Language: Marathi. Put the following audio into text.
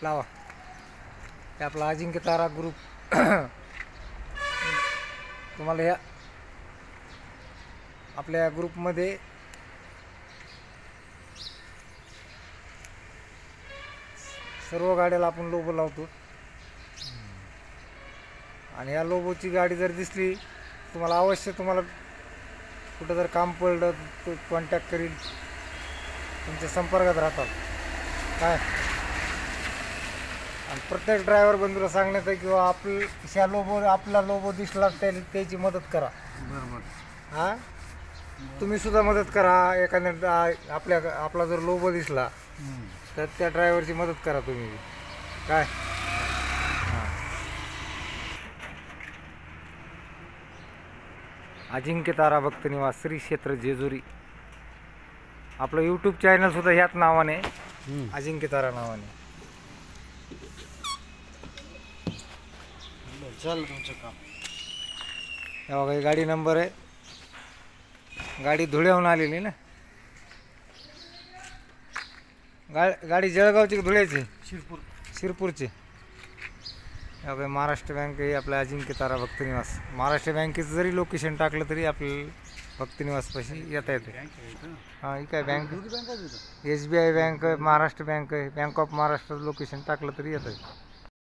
लावा. हे आपला अजिंक्य तारा ग्रुप. तुम्हाला या आपल्या ग्रुपमध्ये सर्व गाड्याला आपण लोगो लावतो. आणि या लोगोची गाडी जर दिसली तुम्हाला अवश्य, तुम्हाला कुठं जर काम पडलं तर कॉन्टॅक्ट करील, तुमच्या संपर्कात राहतात काय. आणि प्रत्येक ड्रायव्हर बंधूला सांगण्यात आहे किंवा ह्या आपला लोगो दिसला त्याची मदत करा. बरोबर. हां, तुम्ही सुद्धा मदत करा. एखाद्या आपला जर लोगो दिसला तर त्या ड्रायव्हरची मदत करा तुम्ही काय. अजिंक्य तारा भक्त निवास श्री क्षेत्र जेजुरी. आपलं यूट्यूब चॅनल सुद्धा ह्याच नावाने, अजिंक्य तारा नावाने. चालेल तुमचं काम. हे बघा, गाडी नंबर आहे. गाडी धुळ्याहून आलेली ना. गाडी जळगावची धुळ्याची, शिरपूरची. बघा, महाराष्ट्र बँक आहे आपल्या अजिंक्य तारा भक्त निवास. महाराष्ट्र बँकेचं जरी लोकेशन टाकलं तरी आपल्याला भक्त निवासपाशी येता येते. हां, ही काय बँक, SBI बँक आहे, महाराष्ट्र बँक आहे, बँक ऑफ महाराष्ट्र लोकेशन टाकलं तरी येतं.